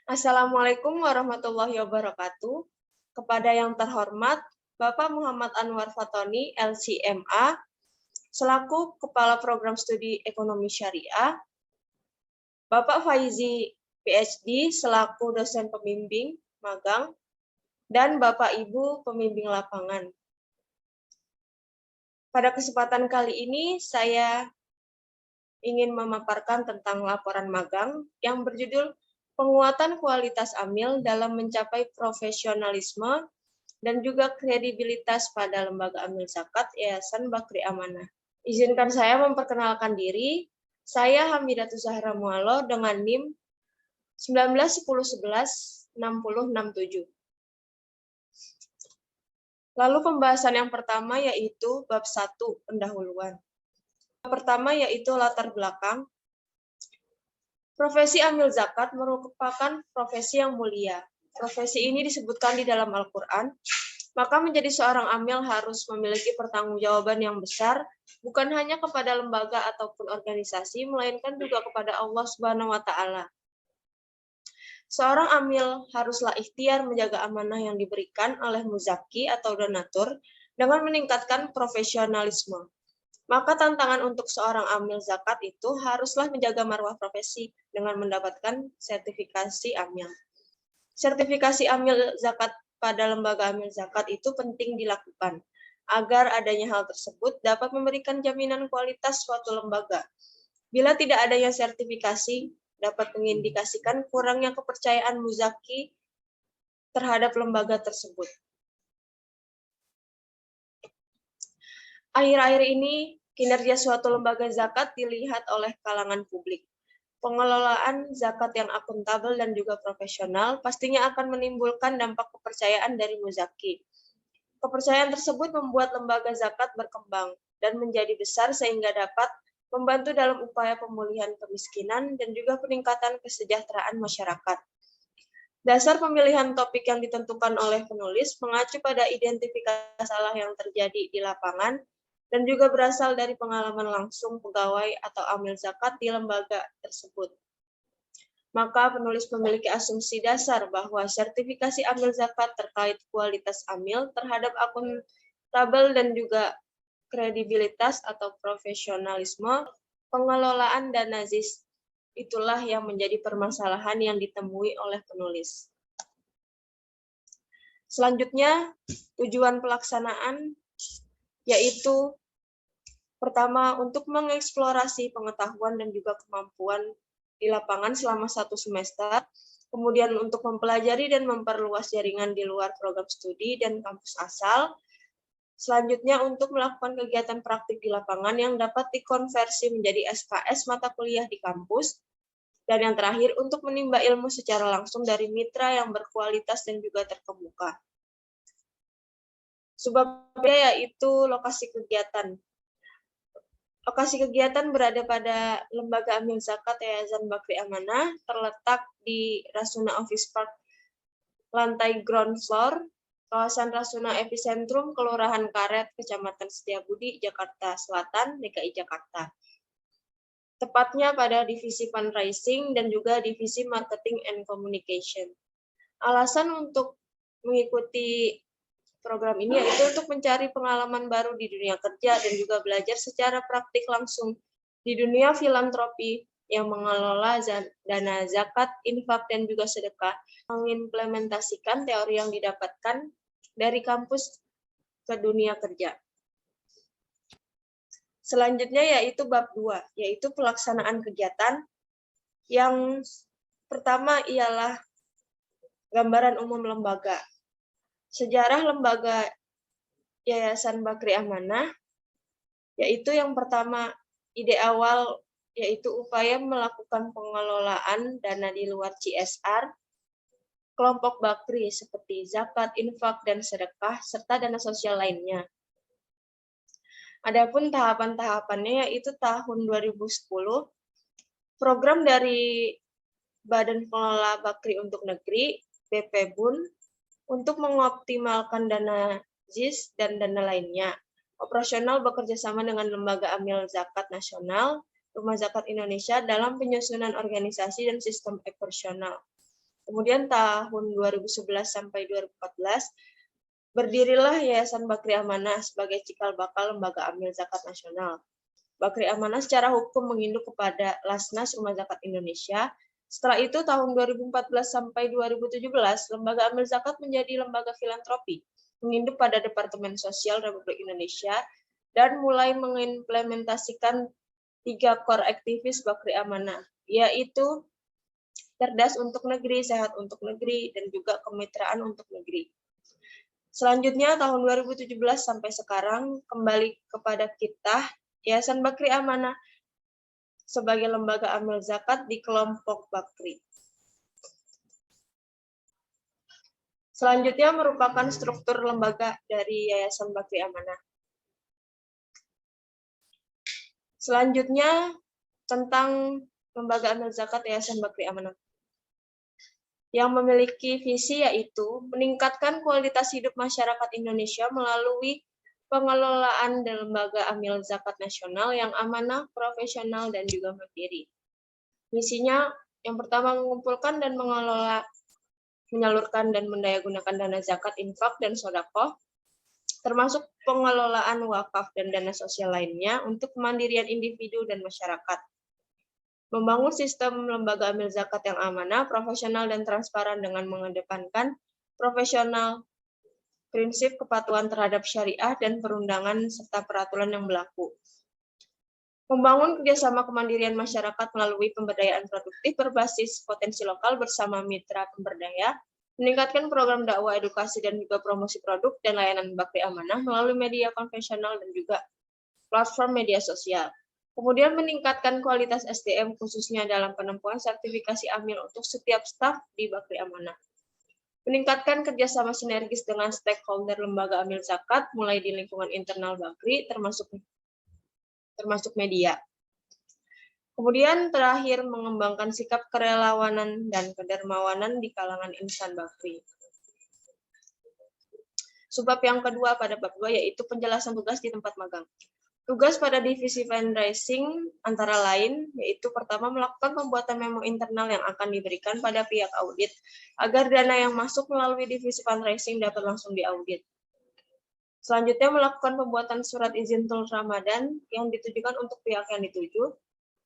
Assalamualaikum warahmatullahi wabarakatuh. Kepada yang terhormat, Bapak Muhammad Anwar Fatoni, LCMA, selaku Kepala Program Studi Ekonomi Syariah, Bapak Faizi, PhD, selaku dosen pembimbing magang, dan Bapak Ibu pembimbing lapangan. Pada kesempatan kali ini, saya ingin memaparkan tentang laporan magang yang berjudul Penguatan Kualitas Amil dalam Mencapai Profesionalisme dan juga Kredibilitas pada Lembaga Amil Zakat Yayasan Bakri Amanah. Izinkan saya memperkenalkan diri. Saya Hamidatul Zahra Mualo dengan NIM 1910116067. Lalu pembahasan yang pertama yaitu bab 1 pendahuluan. Pertama yaitu latar belakang. Profesi amil zakat merupakan profesi yang mulia. Profesi ini disebutkan di dalam Al-Quran, maka menjadi seorang amil harus memiliki pertanggungjawaban yang besar, bukan hanya kepada lembaga ataupun organisasi, melainkan juga kepada Allah Subhanahu wa Ta'ala. Seorang amil haruslah ikhtiar menjaga amanah yang diberikan oleh muzaki atau donatur dengan meningkatkan profesionalisme. Maka tantangan untuk seorang amil zakat itu haruslah menjaga marwah profesi dengan mendapatkan sertifikasi amil. Sertifikasi amil zakat pada lembaga amil zakat itu penting dilakukan agar adanya hal tersebut dapat memberikan jaminan kualitas suatu lembaga. Bila tidak adanya sertifikasi, dapat mengindikasikan kurangnya kepercayaan muzaki terhadap lembaga tersebut. Akhir-akhir ini, kinerja suatu lembaga zakat dilihat oleh kalangan publik. Pengelolaan zakat yang akuntabel dan juga profesional pastinya akan menimbulkan dampak kepercayaan dari muzaki. Kepercayaan tersebut membuat lembaga zakat berkembang dan menjadi besar sehingga dapat membantu dalam upaya pemulihan kemiskinan dan juga peningkatan kesejahteraan masyarakat. Dasar pemilihan topik yang ditentukan oleh penulis mengacu pada identifikasi masalah yang terjadi di lapangan dan juga berasal dari pengalaman langsung pegawai atau amil zakat di lembaga tersebut. Maka penulis memiliki asumsi dasar bahwa sertifikasi amil zakat terkait kualitas amil terhadap akuntabel dan juga kredibilitas atau profesionalisme pengelolaan dana ZIS. Itulah yang menjadi permasalahan yang ditemui oleh penulis. Selanjutnya, tujuan pelaksanaan yaitu pertama, untuk mengeksplorasi pengetahuan dan juga kemampuan di lapangan selama 1 semester, kemudian untuk mempelajari dan memperluas jaringan di luar program studi dan kampus asal, selanjutnya untuk melakukan kegiatan praktik di lapangan yang dapat dikonversi menjadi SKS mata kuliah di kampus, dan yang terakhir untuk menimba ilmu secara langsung dari mitra yang berkualitas dan juga terkemuka. Sebabnya yaitu lokasi kegiatan. Lokasi kegiatan berada pada Lembaga Amil Zakat Yayasan Bakri Amanah, terletak di Rasuna Office Park, lantai ground floor, kawasan Rasuna Epicentrum, Kelurahan Karet, Kecamatan Setiabudi, Jakarta Selatan, DKI Jakarta. Tepatnya pada divisi fundraising dan juga divisi marketing and communication. Alasan untuk mengikuti program ini yaitu untuk mencari pengalaman baru di dunia kerja dan juga belajar secara praktik langsung di dunia filantropi yang mengelola dana zakat, infak, dan juga sedekah, mengimplementasikan teori yang didapatkan dari kampus ke dunia kerja. Selanjutnya yaitu bab 2, yaitu pelaksanaan kegiatan. Yang pertama ialah gambaran umum lembaga. Sejarah lembaga Yayasan Bakri Amanah, yaitu yang pertama, ide awal yaitu upaya melakukan pengelolaan dana di luar CSR, kelompok Bakri seperti zakat, infak, dan sedekah, serta dana sosial lainnya. Adapun tahapan-tahapannya yaitu tahun 2010, program dari Badan Pengelola Bakri untuk Negeri, BPBUN, untuk mengoptimalkan dana ZIS dan dana lainnya. Operasional bekerja sama dengan Lembaga Amil Zakat Nasional, Rumah Zakat Indonesia dalam penyusunan organisasi dan sistem operasional. Kemudian tahun 2011 sampai 2014, berdirilah Yayasan Bakri Amanah sebagai cikal bakal Lembaga Amil Zakat Nasional. Bakri Amanah secara hukum menginduk kepada Lasnas Rumah Zakat Indonesia. Setelah itu tahun 2014 sampai 2017, Lembaga Amil Zakat menjadi lembaga filantropi, menginduk pada Departemen Sosial Republik Indonesia, dan mulai mengimplementasikan 3 core aktivis Bakri Amanah, yaitu cerdas untuk negeri, sehat untuk negeri, dan juga kemitraan untuk negeri. Selanjutnya tahun 2017 sampai sekarang kembali kepada kita, Yayasan Bakri Amanah sebagai lembaga amil zakat di kelompok Bakri. Selanjutnya merupakan struktur lembaga dari Yayasan Bakri Amanah. Selanjutnya tentang lembaga amil zakat Yayasan Bakri Amanah, yang memiliki visi yaitu meningkatkan kualitas hidup masyarakat Indonesia melalui pengelolaan dan lembaga amil zakat nasional yang amanah, profesional, dan juga mandiri. Misinya yang pertama mengumpulkan dan mengelola, menyalurkan dan mendayagunakan dana zakat, infak, dan sedekah, termasuk pengelolaan wakaf dan dana sosial lainnya untuk kemandirian individu dan masyarakat. Membangun sistem lembaga amil zakat yang amanah, profesional, dan transparan dengan mengedepankan profesional, prinsip kepatuhan terhadap syariah dan perundangan serta peraturan yang berlaku. Membangun kerjasama kemandirian masyarakat melalui pemberdayaan produktif berbasis potensi lokal bersama mitra pemberdaya, meningkatkan program dakwah, edukasi, dan juga promosi produk dan layanan Bakri Amanah melalui media konvensional dan juga platform media sosial. Kemudian meningkatkan kualitas SDM khususnya dalam penempuhan sertifikasi amil untuk setiap staf di Bakri Amanah. Meningkatkan kerjasama sinergis dengan stakeholder lembaga amil zakat, mulai di lingkungan internal Bakri, termasuk media. Kemudian terakhir mengembangkan sikap kerelawanan dan kedermawanan di kalangan insan Bakri. Subbab yang kedua pada bab 2 yaitu penjelasan tugas di tempat magang. Tugas pada divisi fundraising antara lain yaitu pertama melakukan pembuatan memo internal yang akan diberikan pada pihak audit agar dana yang masuk melalui divisi fundraising dapat langsung diaudit. Selanjutnya melakukan pembuatan surat izin tul Ramadan yang ditujukan untuk pihak yang dituju,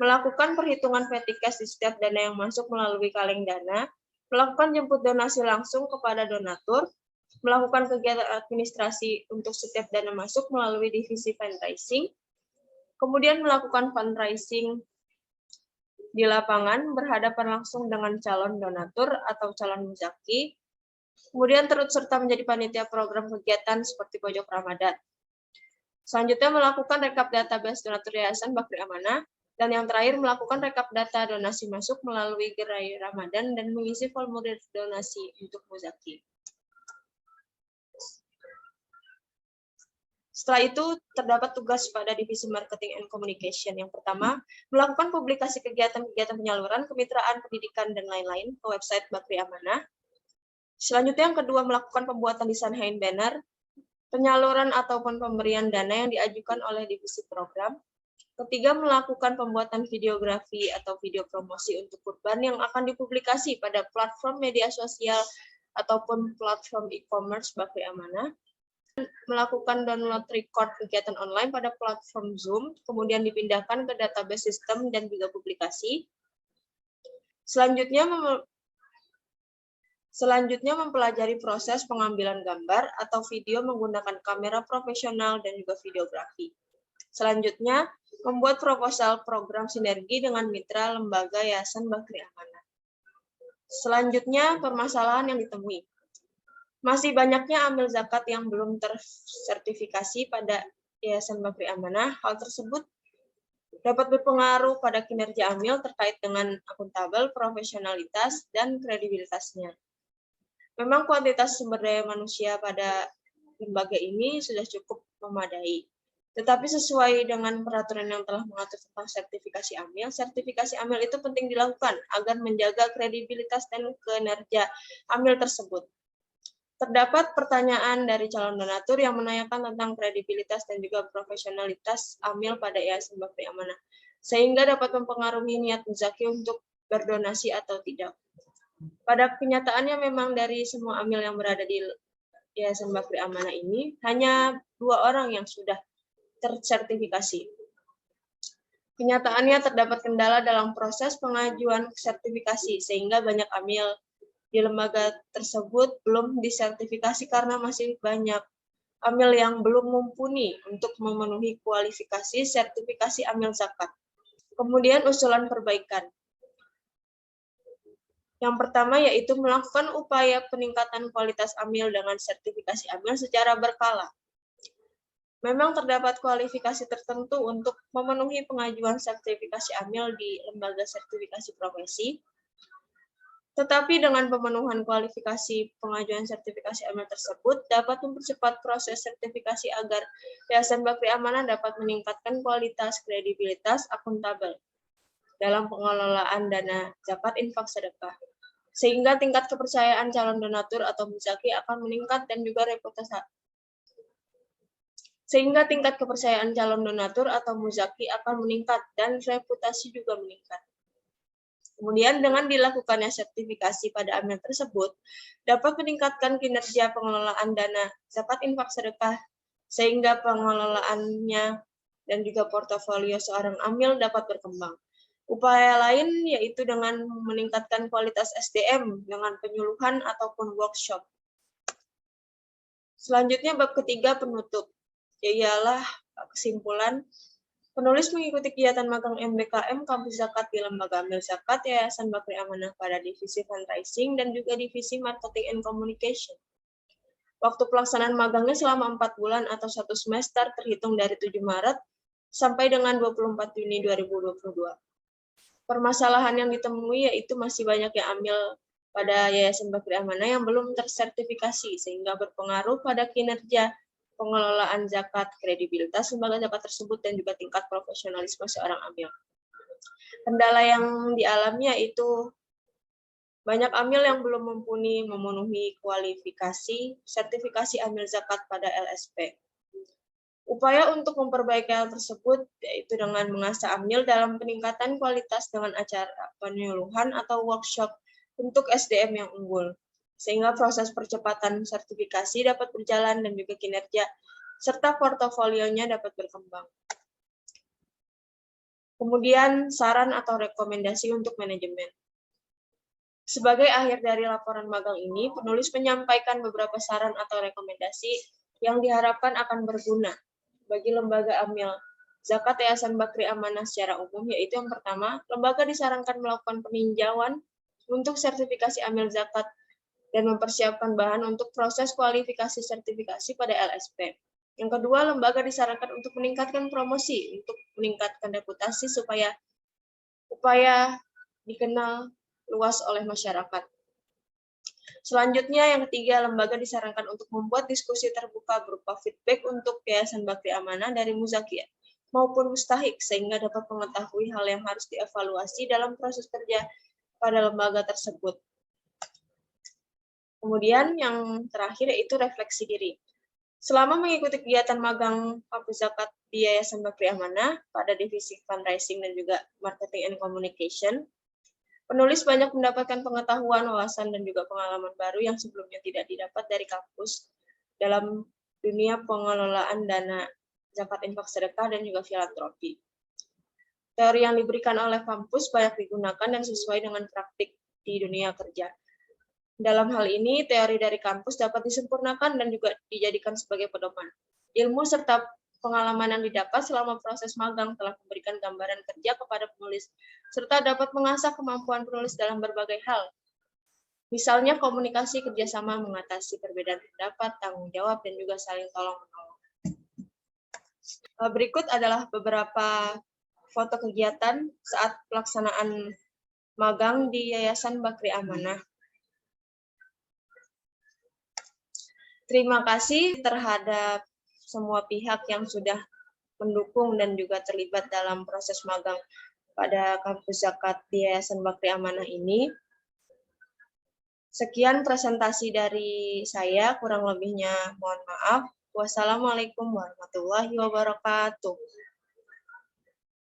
melakukan perhitungan petty cash di setiap dana yang masuk melalui kaleng dana, melakukan jemput donasi langsung kepada donatur, melakukan kegiatan administrasi untuk setiap dana masuk melalui divisi fundraising, kemudian melakukan fundraising di lapangan berhadapan langsung dengan calon donatur atau calon muzaki, kemudian turut serta menjadi panitia program kegiatan seperti pojok Ramadan. Selanjutnya melakukan rekap database donatur Yayasan Bakri Amanah, dan yang terakhir melakukan rekap data donasi masuk melalui gerai Ramadan dan mengisi formulir donasi untuk muzaki. Setelah itu, terdapat tugas pada Divisi Marketing and Communication. Yang pertama, melakukan publikasi kegiatan-kegiatan penyaluran, kemitraan, pendidikan, dan lain-lain ke website Bakri Amanah. Selanjutnya, yang kedua, melakukan pembuatan desain hand banner, penyaluran ataupun pemberian dana yang diajukan oleh Divisi Program. Ketiga, melakukan pembuatan videografi atau video promosi untuk kurban yang akan dipublikasi pada platform media sosial ataupun platform e-commerce Bakri Amanah. Melakukan download record kegiatan online pada platform Zoom, kemudian dipindahkan ke database sistem dan juga publikasi. Selanjutnya mempelajari proses pengambilan gambar atau video menggunakan kamera profesional dan juga videografi. Selanjutnya, membuat proposal program sinergi dengan mitra lembaga Yayasan Bakri Amanah. Selanjutnya, permasalahan yang ditemui. Masih banyaknya amil zakat yang belum tersertifikasi pada Yayasan Bakri Amanah. Hal tersebut dapat berpengaruh pada kinerja amil terkait dengan akuntabel, profesionalitas, dan kredibilitasnya. Memang kuantitas sumber daya manusia pada lembaga ini sudah cukup memadai. Tetapi sesuai dengan peraturan yang telah mengatur tentang sertifikasi amil itu penting dilakukan agar menjaga kredibilitas dan kinerja amil tersebut. Terdapat pertanyaan dari calon donatur yang menanyakan tentang kredibilitas dan juga profesionalitas amil pada Yayasan Bakri Amanah, sehingga dapat mempengaruhi niat muzaki untuk berdonasi atau tidak. Pada kenyataannya memang dari semua amil yang berada di Yayasan Bakri Amanah ini, hanya 2 orang yang sudah tersertifikasi. Kenyataannya terdapat kendala dalam proses pengajuan sertifikasi, sehingga banyak amil di lembaga tersebut belum disertifikasi karena masih banyak amil yang belum mumpuni untuk memenuhi kualifikasi sertifikasi amil zakat. Kemudian usulan perbaikan. Yang pertama yaitu melakukan upaya peningkatan kualitas amil dengan sertifikasi amil secara berkala. Memang terdapat kualifikasi tertentu untuk memenuhi pengajuan sertifikasi amil di lembaga sertifikasi profesi, tetapi dengan pemenuhan kualifikasi pengajuan sertifikasi amil tersebut dapat mempercepat proses sertifikasi agar Yayasan Bakri Amanah dapat meningkatkan kualitas, kredibilitas, akuntabel dalam pengelolaan dana zakat infak sedekah. Sehingga tingkat kepercayaan calon donatur atau muzaki akan meningkat dan juga reputasi. Sehingga tingkat kepercayaan calon donatur atau muzaki akan meningkat dan reputasi juga meningkat. Kemudian dengan dilakukannya sertifikasi pada amil tersebut dapat meningkatkan kinerja pengelolaan dana zakat infak sedekah sehingga pengelolaannya dan juga portofolio seorang amil dapat berkembang. Upaya lain yaitu dengan meningkatkan kualitas SDM dengan penyuluhan ataupun workshop. Selanjutnya bab ketiga penutup, ialah kesimpulan. Penulis mengikuti kegiatan magang MBKM Kampus Zakat di Lembaga Amil Zakat Yayasan Bakri Amanah pada divisi fundraising dan juga divisi marketing and communication. Waktu pelaksanaan magangnya selama 4 bulan atau 1 semester terhitung dari 7 Maret sampai dengan 24 Juni 2022. Permasalahan yang ditemui yaitu masih banyak yang amil pada Yayasan Bakri Amanah yang belum tersertifikasi sehingga berpengaruh pada kinerja pengelolaan zakat, kredibilitas lembaga zakat tersebut dan juga tingkat profesionalisme seorang amil. Kendala yang dialami yaitu banyak amil yang belum memenuhi kualifikasi sertifikasi amil zakat pada LSP. Upaya untuk memperbaiki hal tersebut yaitu dengan mengasah amil dalam peningkatan kualitas dengan acara penyuluhan atau workshop untuk SDM yang unggul, sehingga proses percepatan sertifikasi dapat berjalan dan juga kinerja serta portofolionya dapat berkembang. Kemudian saran atau rekomendasi untuk manajemen. Sebagai akhir dari laporan magang ini, penulis menyampaikan beberapa saran atau rekomendasi yang diharapkan akan berguna bagi lembaga amil zakat Yayasan Bakri Amanah secara umum, yaitu yang pertama, lembaga disarankan melakukan peninjauan untuk sertifikasi amil zakat dan mempersiapkan bahan untuk proses kualifikasi sertifikasi pada LSP. Yang kedua, lembaga disarankan untuk meningkatkan promosi, untuk meningkatkan reputasi supaya upaya dikenal luas oleh masyarakat. Selanjutnya, yang ketiga, lembaga disarankan untuk membuat diskusi terbuka berupa feedback untuk Yayasan Bakri Amanah dari muzaki maupun mustahik, sehingga dapat mengetahui hal yang harus dievaluasi dalam proses kerja pada lembaga tersebut. Kemudian yang terakhir yaitu refleksi diri. Selama mengikuti kegiatan magang Kampus Zakat di Yayasan Bakri Amanah pada divisi fundraising dan juga marketing and communication, penulis banyak mendapatkan pengetahuan, wawasan, dan juga pengalaman baru yang sebelumnya tidak didapat dari kampus dalam dunia pengelolaan dana zakat infak sedekah dan juga filantropi. Teori yang diberikan oleh kampus banyak digunakan dan sesuai dengan praktik di dunia kerja. Dalam hal ini, teori dari kampus dapat disempurnakan dan juga dijadikan sebagai pedoman. Ilmu serta pengalaman yang didapat selama proses magang telah memberikan gambaran kerja kepada penulis, serta dapat mengasah kemampuan penulis dalam berbagai hal. Misalnya komunikasi, kerjasama, mengatasi perbedaan pendapat, tanggung jawab, dan juga saling tolong-menolong. Berikut adalah beberapa foto kegiatan saat pelaksanaan magang di Yayasan Bakri Amanah. Terima kasih terhadap semua pihak yang sudah mendukung dan juga terlibat dalam proses magang pada Kampus Zakat di Yayasan Bakri Amanah ini. Sekian presentasi dari saya, kurang lebihnya mohon maaf. Wassalamualaikum warahmatullahi wabarakatuh.